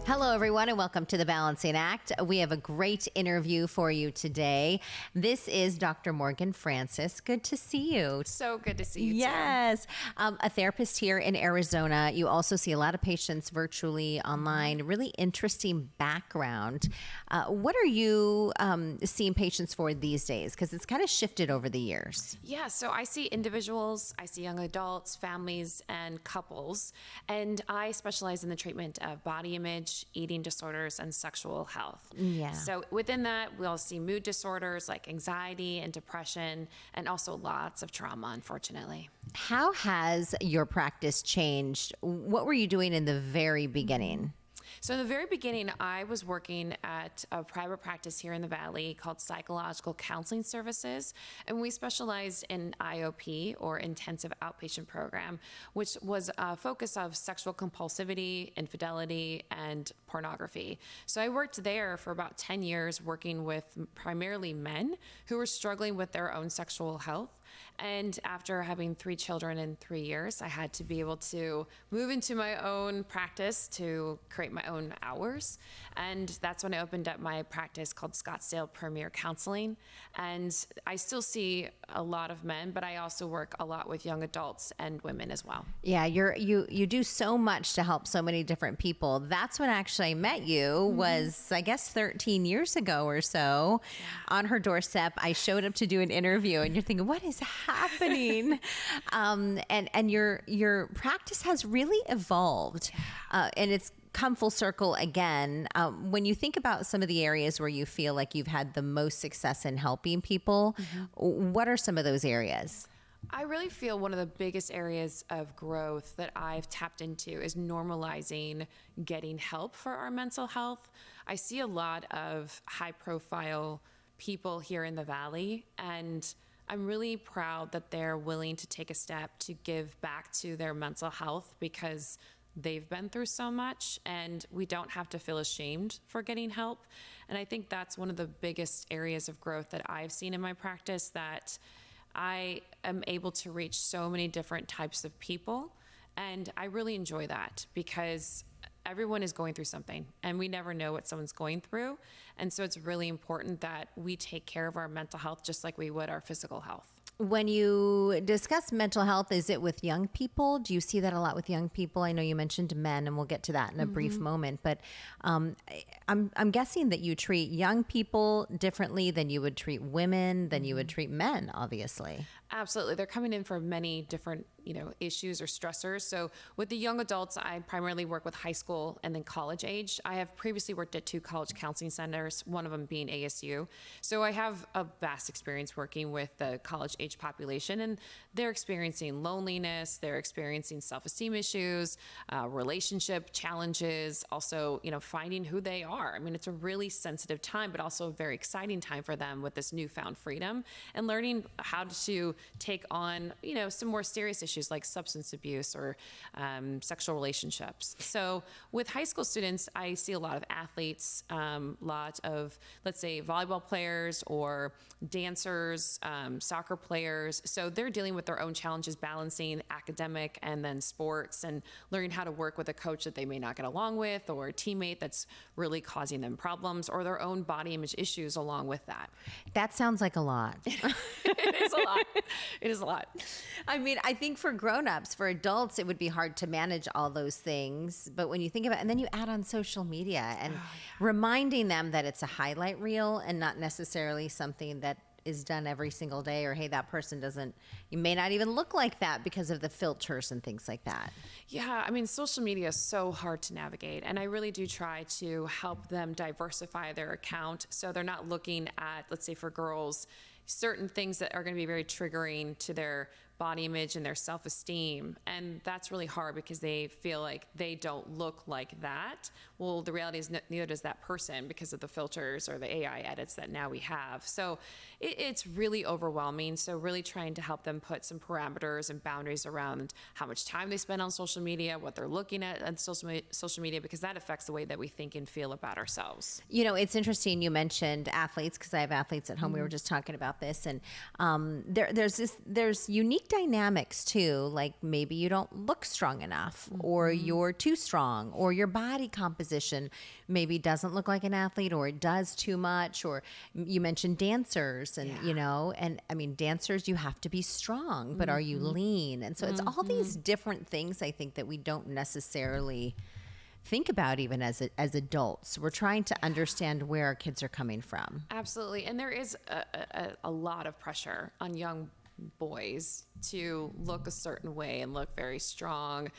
Hello, everyone, and welcome to The Balancing Act. We have a great interview for you today. This is Dr. Morgan Francis. Good to see you. So good to see you, Yes. A therapist here in Arizona. You also see a lot of patients virtually, online. Really interesting background. What are you seeing patients for these days? Because it's kind of shifted over the years. Yeah, so I see individuals, I see young adults, families, and couples. And I specialize in the treatment of body image, eating disorders, and sexual health. Yeah. So within that, we'll see mood disorders like anxiety and depression, and also lots of trauma, unfortunately. How has your practice changed? What were you doing in the very beginning? So in the very beginning, I was working at a private practice here in the Valley called Psychological Counseling Services, and we specialized in IOP, or Intensive Outpatient Program, which was a focus of sexual compulsivity, infidelity, and pornography. So I worked there for about 10 years working with primarily men who were struggling with their own sexual health. And after having 3 children in 3 years, I had to be able to move into my own practice to create my own hours. And that's when I opened up my practice called Scottsdale Premier Counseling. And I still see a lot of men, but I also work a lot with young adults and women as well. Yeah, you do so much to help so many different people. That's when actually I met you, was I guess 13 years ago or so. On her doorstep, I showed up to do an interview, and you're thinking, what is happening? And your practice has really evolved, and it's come full circle again. When you think about some of the areas where you feel like you've had the most success in helping people, what are some of those areas? I really feel one of the biggest areas of growth that I've tapped into is normalizing getting help for our mental health. I see a lot of high-profile people here in the Valley, and I'm really proud that they're willing to take a step to give back to their mental health because they've been through so much, and we don't have to feel ashamed for getting help. And I think that's one of the biggest areas of growth that I've seen in my practice, that I am able to reach so many different types of people. And I really enjoy that because everyone is going through something, and we never know what someone's going through. And so it's really important that we take care of our mental health just like we would our physical health. When you discuss mental health, is it with young people? Do you see that a lot with young people? I know you mentioned men, and we'll get to that in a brief moment, but I'm guessing that you treat young people differently than you would treat women, than you would treat men, obviously. Absolutely. They're coming in for many different, issues or stressors. So with the young adults, I primarily work with high school and then college age. I have previously worked at 2 college counseling centers, one of them being ASU. So I have a vast experience working with the college age population, and they're experiencing loneliness, they're experiencing self-esteem issues, relationship challenges, also, finding who they are. I mean, it's a really sensitive time, but also a very exciting time for them with this newfound freedom and learning how to take on, some more serious issues like substance abuse or sexual relationships. So with high school students, I see a lot of athletes, lot of, let's say, volleyball players or dancers, soccer players. So they're dealing with their own challenges, balancing academic and then sports, and learning how to work with a coach that they may not get along with, or a teammate that's really causing them problems, or their own body image issues along with that. That sounds like a lot. It is a lot. It is a lot. I mean, I think for grown-ups, for adults, it would be hard to manage all those things. But when you think about it, and then you add on social media and reminding them that it's a highlight reel and not necessarily something that is done every single day, or, hey, that person you may not even look like that because of the filters and things like that. Yeah, I mean, social media is so hard to navigate, and I really do try to help them diversify their account so they're not looking at, let's say for girls, certain things that are going to be very triggering to their body image and their self-esteem. And that's really hard because they feel like they don't look like that. Well, the reality is neither does that person because of the filters or the AI edits that now we have. So it's really overwhelming. So really trying to help them put some parameters and boundaries around how much time they spend on social media, what they're looking at on social media, because that affects the way that we think and feel about ourselves. It's interesting you mentioned athletes, because I have athletes at home. We were just talking about this, and there's unique unique dynamics too, like maybe you don't look strong enough, or you're too strong, or your body composition maybe doesn't look like an athlete, or it does too much, or you mentioned dancers, and you know, and I mean, dancers, you have to be strong, but are you lean? And so it's all these different things, I think, that we don't necessarily think about even as adults. We're trying to understand where our kids are coming from. Absolutely. And there is a lot of pressure on young boys to look a certain way and look very strong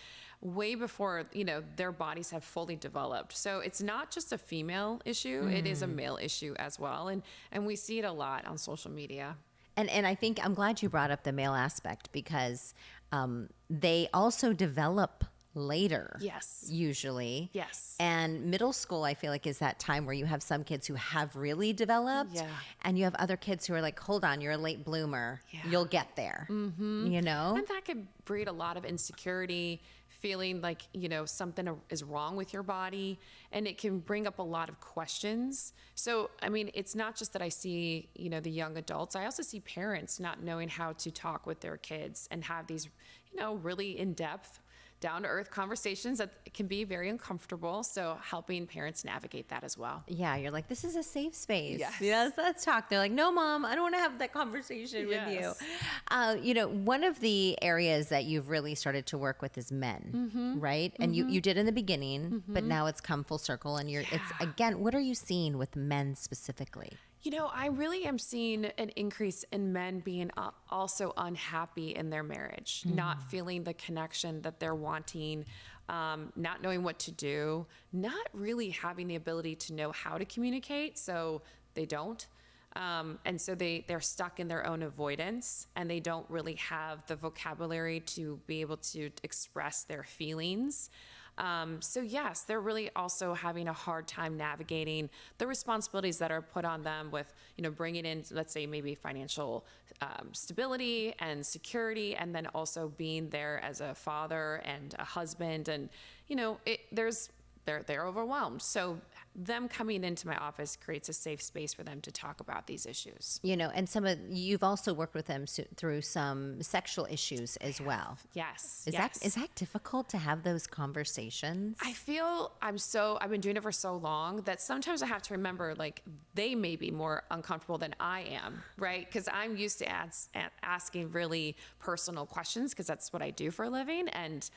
way before, you know, their bodies have fully developed. So it's not just a female issue, it is a male issue as well. And we see it a lot on social media. And I think I'm glad you brought up the male aspect, because they also develop later. Yes. Usually. Yes. And middle school, I feel like, is that time where you have some kids who have really developed. Yeah. And you have other kids who are like, hold on, you're a late bloomer. Yeah. You'll get there. You know? And that could breed a lot of insecurity, feeling like, you know, something is wrong with your body, and it can bring up a lot of questions. So, I mean, it's not just that I see, you know, the young adults. I also see parents not knowing how to talk with their kids and have these, you know, really in-depth, down-to-earth conversations that can be very uncomfortable. So helping parents navigate that as well. Yeah, you're like, this is a safe space. Yes. Let's talk. They're like, no, Mom, I don't want to have that conversation with you. You know, one of the areas that you've really started to work with is men, right? And you did in the beginning, but now it's come full circle. And it's, again, what are you seeing with men specifically? You know, I really am seeing an increase in men being also unhappy in their marriage, not feeling the connection that they're wanting, not knowing what to do, not really having the ability to know how to communicate, so they don't. And so they're stuck in their own avoidance, and they don't really have the vocabulary to be able to express their feelings. So yes, they're really also having a hard time navigating the responsibilities that are put on them with, you know, bringing in, let's say, maybe financial stability and security, and then also being there as a father and a husband. And, you know, they're overwhelmed. So them coming into my office creates a safe space for them to talk about these issues. You know, and you've also worked with them through some sexual issues as well. Yes. Is that difficult to have those conversations? I feel I've been doing it for so long that sometimes I have to remember, like, they may be more uncomfortable than I am, right? Because I'm used to asking really personal questions, because that's what I do for a living. And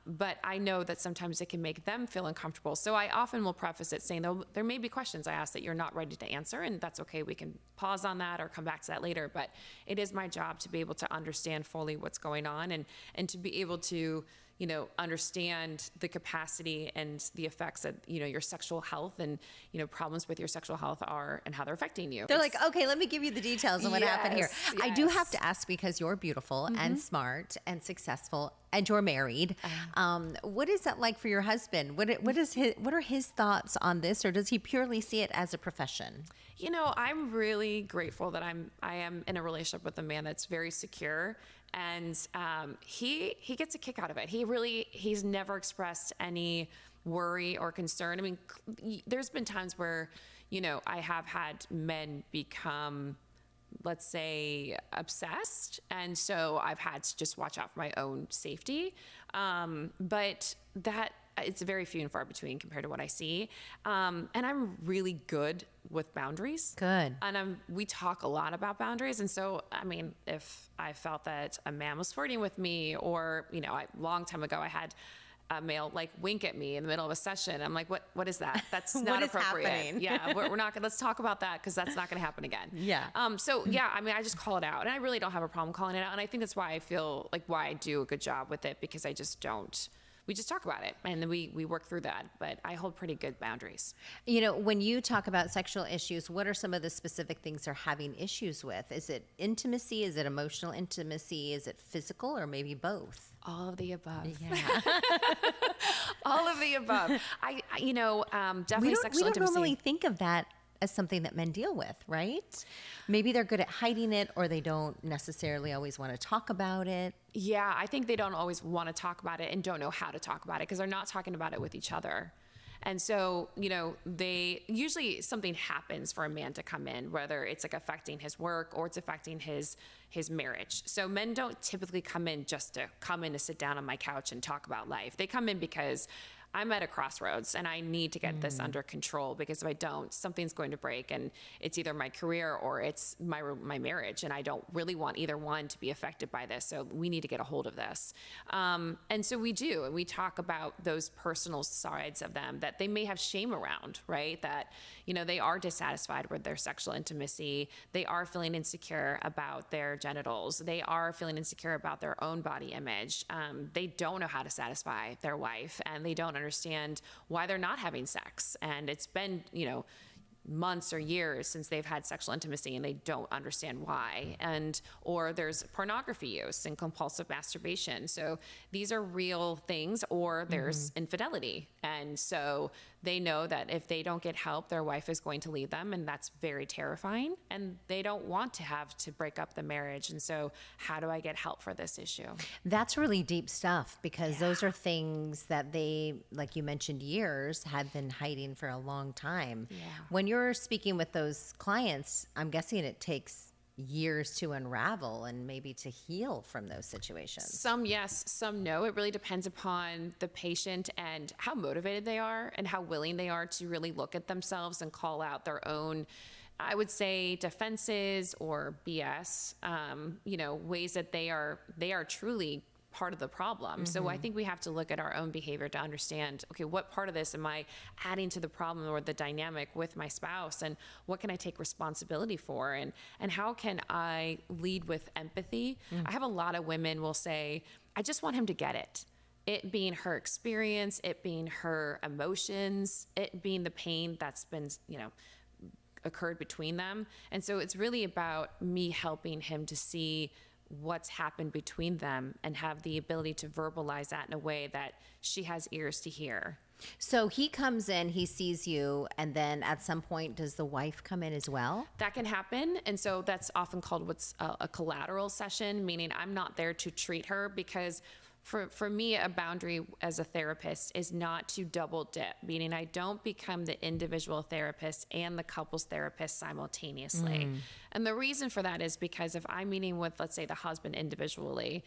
but I know that sometimes it can make them feel uncomfortable. So I often will preface it saying, there may be questions I ask that you're not ready to answer, and that's okay. We can pause on that or come back to that later. But it is my job to be able to understand fully what's going on, and to be able to, you know, understand the capacity and the effects that, you know, your sexual health and, you know, problems with your sexual health are and how they're affecting you. They're like, okay, let me give you the details of what happened here. Yes. I do have to ask, because you're beautiful and smart and successful, and you're married. What is that like for your husband? What are his thoughts on this, or does he purely see it as a profession? You know, I'm really grateful that I am in a relationship with a man that's very secure, and he gets a kick out of it. He's never expressed any worry or concern. I mean, there's been times where, you know, I have had men become, let's say, obsessed, and so I've had to just watch out for my own safety. But that, it's very few and far between compared to what I see. And I'm really good with boundaries. Good. And we talk a lot about boundaries. And so, I mean, if I felt that a man was flirting with me, or, you know, a long time ago, I had a male like wink at me in the middle of a session. I'm like, what is that? That's not appropriate. Happening? Yeah. We're not gonna, let's talk about that, because that's not going to happen again. Yeah. So yeah, I mean, I just call it out, and I really don't have a problem calling it out. And I think that's why I feel like why I do a good job with it, because we just talk about it, and then we work through that. But I hold pretty good boundaries. You know, when you talk about sexual issues, what are some of the specific things they're having issues with? Is it intimacy? Is it emotional intimacy? Is it physical, or maybe both? All of the above. Yeah. All of the above. Definitely We sexual don't intimacy. normally think of that as something that men deal with, right? Maybe they're good at hiding it, or they don't necessarily always want to talk about it. Yeah, I think they don't always want to talk about it and don't know how to talk about it, because they're not talking about it with each other. And so, they usually something happens for a man to come in, whether it's like affecting his work or it's affecting his marriage. So men don't typically come in just to come in to sit down on my couch and talk about life. They come in because I'm at a crossroads and I need to get this under control, because if I don't, something's going to break, and it's either my career or it's my marriage. And I don't really want either one to be affected by this. So we need to get a hold of this. And so we do, and we talk about those personal sides of them that they may have shame around, right? That, they are dissatisfied with their sexual intimacy. They are feeling insecure about their genitals. They are feeling insecure about their own body image. They don't know how to satisfy their wife, and they don't understand why they're not having sex. And it's been, months or years since they've had sexual intimacy, and they don't understand why. Or there's pornography use and compulsive masturbation. So these are real things. Or there's infidelity. And so they know that if they don't get help, their wife is going to leave them, and that's very terrifying. And they don't want to have to break up the marriage. And so how do I get help for this issue? That's really deep stuff, because those are things that they, like you mentioned, years had been hiding for a long time. Yeah. When you're speaking with those clients, I'm guessing it takes years to unravel and maybe to heal from those situations. Some yes, some no. It really depends upon the patient and how motivated they are and how willing they are to really look at themselves and call out their own, I would say, defenses or BS, ways that they are truly part of the problem. So I think we have to look at our own behavior to understand, okay, what part of this am I adding to the problem or the dynamic with my spouse, and what can I take responsibility for, and how can I lead with empathy? I have a lot of women will say, I just want him to get it. It being her experience, it being her emotions, it being the pain that's been, occurred between them. And so it's really about me helping him to see what's happened between them and have the ability to verbalize that in a way that she has ears to hear. So he comes in, he sees you, and then at some point, does the wife come in as well? That can happen. And so that's often called what's a collateral session, meaning I'm not there to treat her, because for me, a boundary as a therapist is not to double dip, meaning I don't become the individual therapist and the couples therapist simultaneously. And the reason for that is because if I'm meeting with, let's say, the husband individually,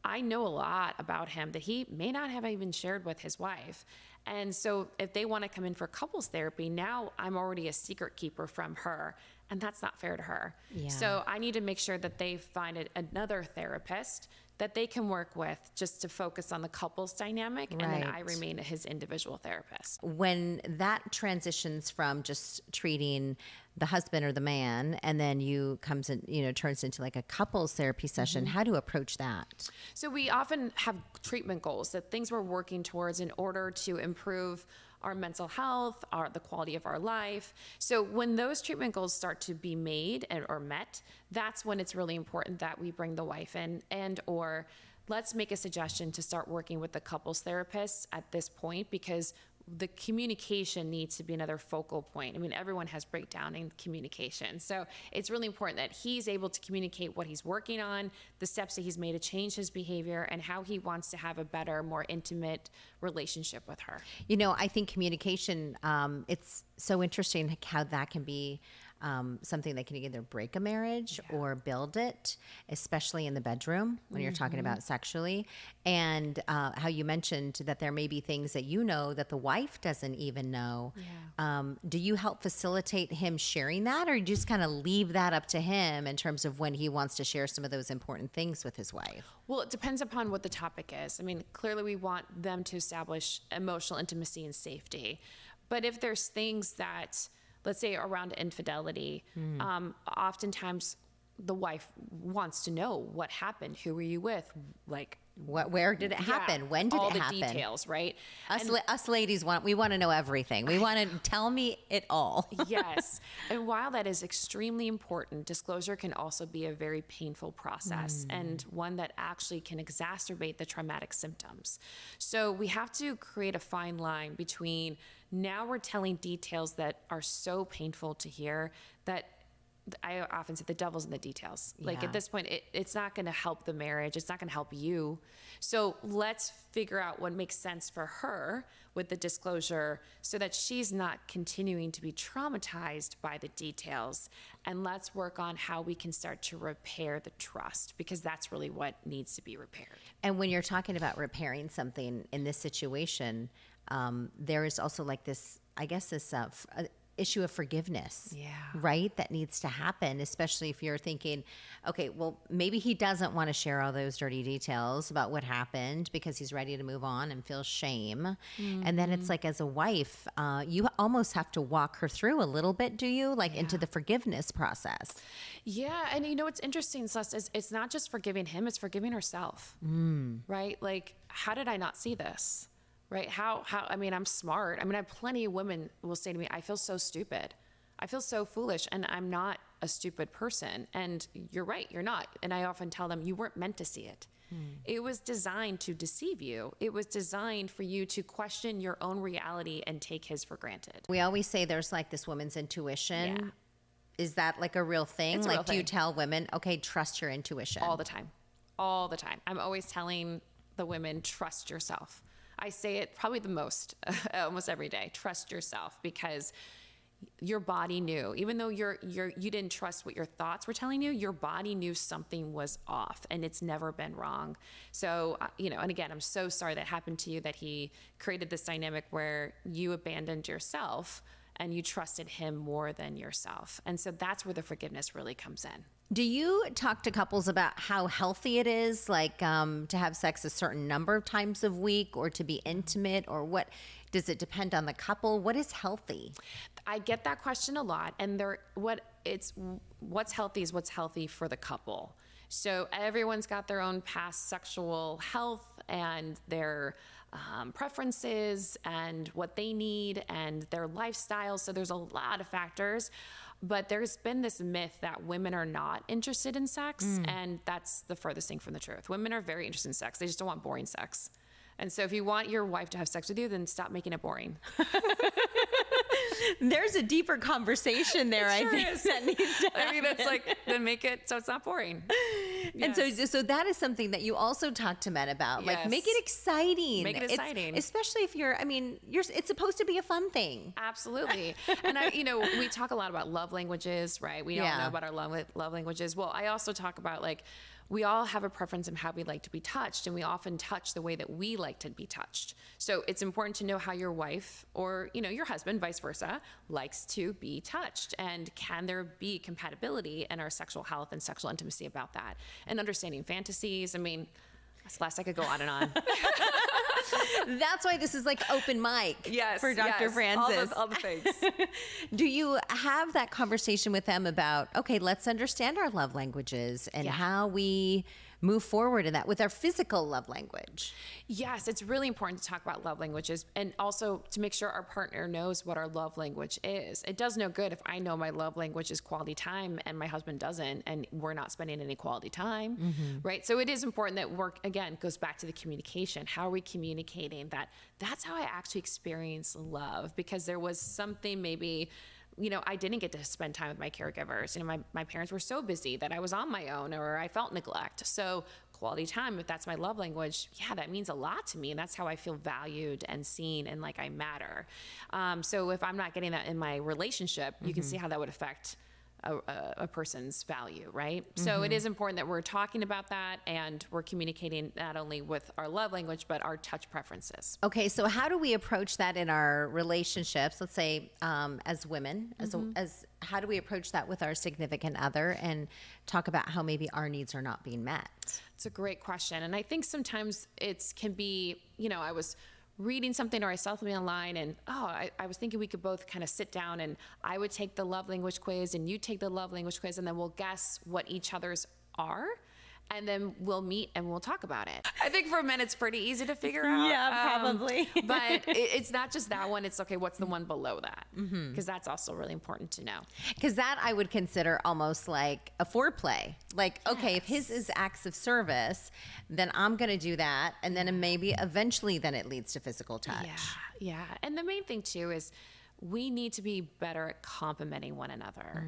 I know a lot about him that he may not have even shared with his wife. And so if they want to come in for couples therapy, now I'm already a secret keeper from her. And that's not fair to her. Yeah. So I need to make sure that they find another therapist that they can work with, just to focus on the couples dynamic. Right. And then I remain his individual therapist. When that transitions from just treating the husband or the man, and then turns into like a couples therapy session, how to approach that? So we often have treatment goals, that things we're working towards in order to improve our mental health, the quality of our life. So when those treatment goals start to be made or met, that's when it's really important that we bring the wife in, or let's make a suggestion to start working with the couples therapist at this point, because the communication needs to be another focal point. I mean, everyone has breakdown in communication. So it's really important that he's able to communicate what he's working on, the steps that he's made to change his behavior, and how he wants to have a better, more intimate relationship with her. I think communication, it's so interesting how that can be something that can either break a marriage or build it, especially in the bedroom when you're talking about sexually. And how you mentioned that there may be things that that the wife doesn't even know. Yeah. Do you help facilitate him sharing that, or you just kind of leave that up to him in terms of when he wants to share some of those important things with his wife? Well, it depends upon what the topic is. I mean, clearly we want them to establish emotional intimacy and safety. But if there's things that, let's say around infidelity, oftentimes the wife wants to know what happened, who were you with, like where did it happen? When did it happen? All the details, right? Us ladies we want to know everything. We want to tell me it all. Yes. And while that is extremely important, disclosure can also be a very painful process and one that actually can exacerbate the traumatic symptoms. So we have to create a fine line between, now we're telling details that are so painful to hear that I often say the devil's in the details. Like Yeah. at this point, it's not going to help the marriage. It's not going to help you. So let's figure out what makes sense for her with the disclosure so that she's not continuing to be traumatized by the details. And let's work on how we can start to repair the trust, because that's really what needs to be repaired. And when you're talking about repairing something in this situation, there is also like this, I guess, this issue of forgiveness, right? That needs to happen, especially if you're thinking, okay, well, maybe he doesn't want to share all those dirty details about what happened because he's ready to move on and feels shame. And then it's like, as a wife, you almost have to walk her through a little bit, do you? Like into the forgiveness process. Yeah. And you know, what's interesting, Celeste, is it's not just forgiving him, it's forgiving herself, right? Like, how did I not see this? Right? I mean, I'm smart. I mean, I have plenty of women will say to me, I feel so stupid. I feel so foolish, and I'm not a stupid person. And you're right, you're not. And I often tell them, you weren't meant to see it. It was designed to deceive you. It was designed for you to question your own reality and take his for granted. We always say there's like this woman's intuition. Yeah. Is that like a real thing? It's a Like, real do you thing. tell women, okay, trust your intuition? All the time. All the time. I'm always telling the women, trust yourself. I say it probably the most, almost every day. Trust yourself, because your body knew. Even though you didn't trust what your thoughts were telling you, your body knew something was off, and it's never been wrong. So, and again, I'm so sorry that happened to you, that he created this dynamic where you abandoned yourself and you trusted him more than yourself. And so that's where the forgiveness really comes in. Do you talk to couples about how healthy it is, like to have sex a certain number of times a week, or to be intimate, or what? Does it depend on the couple? What is healthy? I get that question a lot, and what's healthy is what's healthy for the couple. So everyone's got their own past sexual health and their preferences and what they need and their lifestyle. So there's a lot of factors. But there's been this myth that women are not interested in sex, and that's the furthest thing from the truth. Women are very interested in sex. They just don't want boring sex. And so if you want your wife to have sex with you, then stop making it boring. There's a deeper conversation there, I think. Is. That needs to I mean, that's happen. like, then make it so it's not boring. And so that is something that you also talk to men about. Like, Yes. make it exciting. Make it exciting. Especially if it's supposed to be a fun thing. Absolutely. And we talk a lot about love languages, right? We all know about our love languages. Well, I also talk about, like, we all have a preference in how we like to be touched, and we often touch the way that we like to be touched. So it's important to know how your wife or, your husband, vice versa, likes to be touched. And can there be compatibility in our sexual health and sexual intimacy about that? And understanding fantasies. I mean, Celeste, I could go on and on. That's why this is like open mic for Dr. Yes, Francis. all the things. Do you have that conversation with them about, okay, let's understand our love languages and how we move forward in that with our physical love language? Yes, it's really important to talk about love languages, and also to make sure our partner knows what our love language is. It does no good if I know my love language is quality time and my husband doesn't, and we're not spending any quality time, right? So it is important that work, again, goes back to the communication. How are we communicating that? That's how I actually experience love, because there was something maybe I didn't get to spend time with my caregivers. My parents were so busy that I was on my own, or I felt neglect. So quality time, if that's my love language, that means a lot to me. And that's how I feel valued and seen and like I matter. So if I'm not getting that in my relationship, you can see how that would affect a person's value, right? So it is important that we're talking about that, and we're communicating not only with our love language, but our touch preferences. Okay, so how do we approach that in our relationships? Let's say as women, as how do we approach that with our significant other and talk about how maybe our needs are not being met? It's a great question. And I think sometimes it can be, I was reading something, or I saw something online, and I was thinking we could both kind of sit down, and I would take the love language quiz and you take the love language quiz, and then we'll guess what each other's are, and then we'll meet and we'll talk about it. I think for men it's pretty easy to figure out. Yeah, probably. But it's not just that one. It's okay, what's the one below that? Because that's also really important to know. Because that I would consider almost like a foreplay. Like, okay, if his is acts of service, then I'm going to do that. And then maybe eventually then it leads to physical touch. Yeah. And the main thing too is we need to be better at complimenting one another.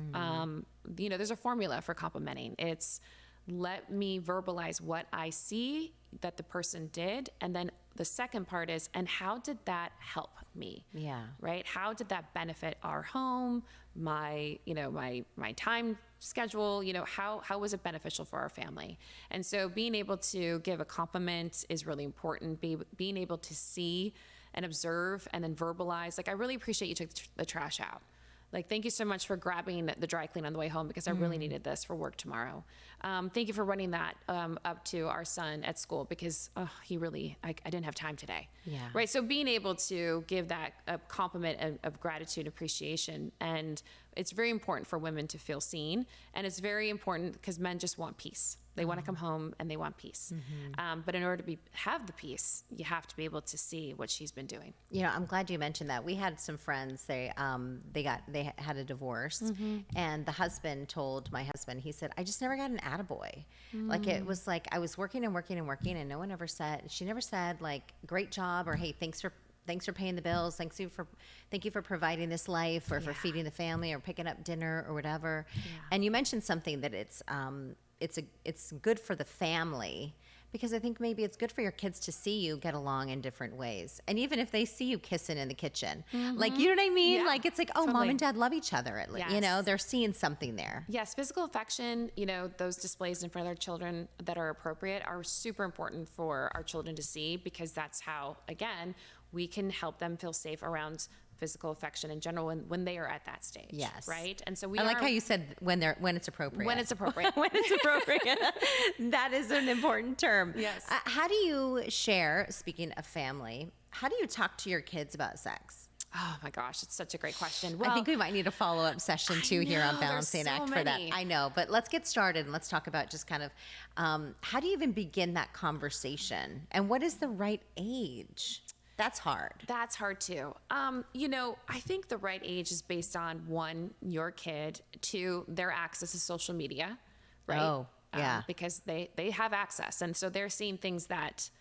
There's a formula for complimenting. It's let me verbalize what I see that the person did. And then the second part is, and how did that help me? Yeah. Right? How did that benefit our home, my time schedule? How was it beneficial for our family? And so being able to give a compliment is really important. Being able to see and observe and then verbalize. Like, I really appreciate you took the trash out. Like, thank you so much for grabbing the dry clean on the way home because I really needed this for work tomorrow. Thank you for running that up to our son at school because I didn't have time today. Yeah. Right. So being able to give that a compliment of gratitude, appreciation, and it's very important for women to feel seen. And it's very important because men just want peace. They want to come home and they want peace. But in order to have the peace, you have to be able to see what she's been doing. I'm glad you mentioned that. We had some friends. They had a divorce, and the husband told my husband. He said, "I just never got an attaboy. Like, it was like I was working and working and working, and no one ever said. She never said like, great job, or hey, thanks for paying the bills. Thank you for providing this life, or for feeding the family, or picking up dinner, or whatever." Yeah. And you mentioned something that it's good for the family, because I think maybe it's good for your kids to see you get along in different ways. And even if they see you kissing in the kitchen, like, you know what I mean? Yeah, like, it's like, oh, totally. Mom and Dad love each other. They're seeing something there. Yes. Physical affection, those displays in front of their children that are appropriate are super important for our children to see, because that's how, again, we can help them feel safe around physical affection in general when they are at that stage. Yes. Right. And so I like how you said when it's appropriate. When it's appropriate. When it's appropriate. That is an important term. Yes. How do you share, speaking of family, how do you talk to your kids about sex? Oh my gosh, it's such a great question. Well, I think we might need a follow-up session too here on Balancing Act for that. I know, but let's get started and let's talk about just kind of how do you even begin that conversation, and what is the right age? That's hard. That's hard too. I think the right age is based on, one, your kid, two, their access to social media, right? Oh, yeah. Because they have access. And so they're seeing things that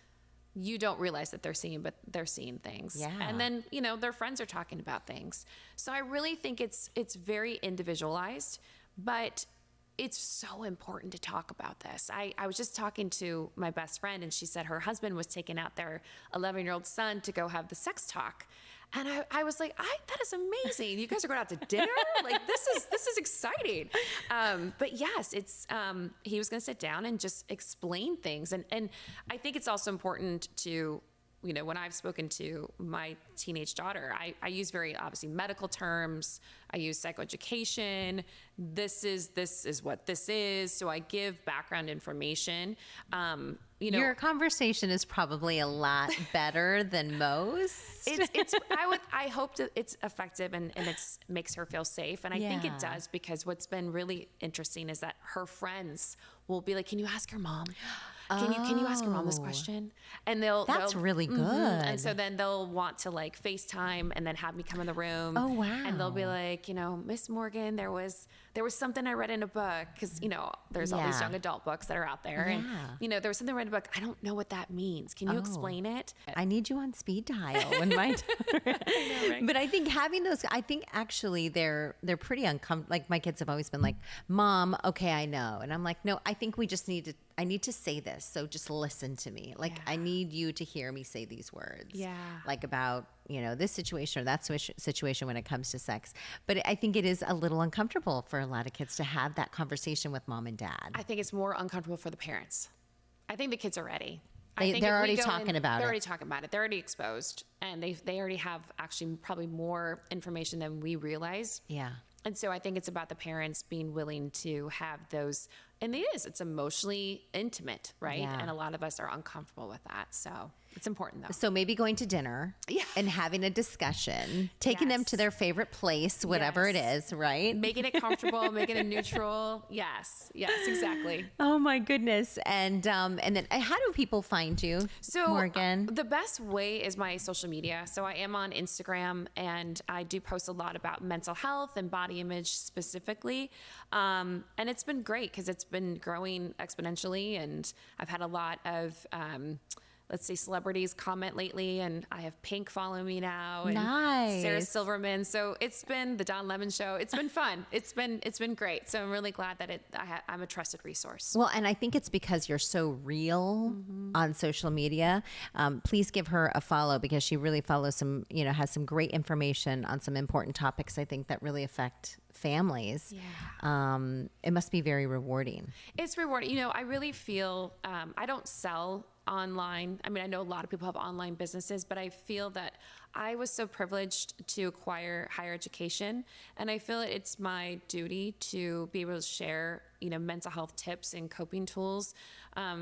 you don't realize that they're seeing, but they're seeing things. Yeah. And then, their friends are talking about things. So I really think it's very individualized, but it's so important to talk about this. I was just talking to my best friend, and she said her husband was taking out their 11-year-old son to go have the sex talk. And I was like, that is amazing. You guys are going out to dinner? Like, this is exciting. But yes, he was going to sit down and just explain things. And I think it's also important to, when I've spoken to my teenage daughter, I use very obviously medical terms. I use psychoeducation. This is what this is. So I give background information. Your conversation is probably a lot better than most. I hope that it's effective and it makes her feel safe. And I think it does, because what's been really interesting is that her friends will be like, "Can you ask your mom? Can you ask your mom this question?" And that's really good. And so then they'll want to like FaceTime and then have me come in the room. Oh, wow. And they'll be like, "Miss Morgan, there was something I read in a book," because there's all these young adult books that are out there, and there was something I read in a book. I don't know what that means. Can you explain it? I need you on speed dial when my daughter. I know, right? But I think having those, actually they're pretty uncomfortable. Like, my kids have always been like, "Mom, okay, I know," and I'm like, "No, I think we just I need to say this, so just listen to me. Like, I need you to hear me say these words. Yeah. Like, about, this situation or that situation when it comes to sex." But I think it is a little uncomfortable for a lot of kids to have that conversation with mom and dad. I think it's more uncomfortable for the parents. I think the kids are ready. They're already talking about it. They're already talking about it. They're already exposed, and they already have actually probably more information than we realize. Yeah. And so I think it's about the parents being willing to have those, and it's emotionally intimate, right? Yeah. And a lot of us are uncomfortable with that. So it's important, though. So maybe going to dinner and having a discussion, taking them to their favorite place, whatever it is, right? Making it comfortable, making it neutral. Yes, exactly. Oh my goodness. And then how do people find you, Morgan? The best way is my social media. So I am on Instagram, and I do post a lot about mental health and body image specifically. And it's been great because it's been growing exponentially, and I've had a lot of let's say, celebrities comment lately, and I have Pink follow me now, and Nice. Sarah Silverman. So it's been the Don Lemon Show. It's been fun. It's been great. So I'm really glad that I'm a trusted resource. Well, and I think it's because you're so real on social media. Please give her a follow because she really follows has some great information on some important topics, I think, that really affect families. Yeah. It must be very rewarding. It's rewarding. I really feel I don't sell online. I mean, I know a lot of people have online businesses, but I feel that I was so privileged to acquire higher education, and I feel it's my duty to be able to share, mental health tips and coping tools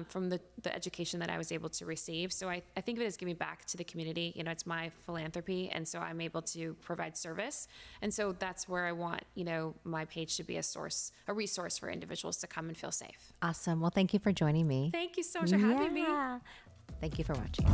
from the education that I was able to receive. So I think of it as giving back to the community. It's my philanthropy, and so I'm able to provide service. And so that's where I want, my page to be a resource for individuals to come and feel safe. Awesome. Well, thank you for joining me. Thank you so much for having me. Thank you for watching.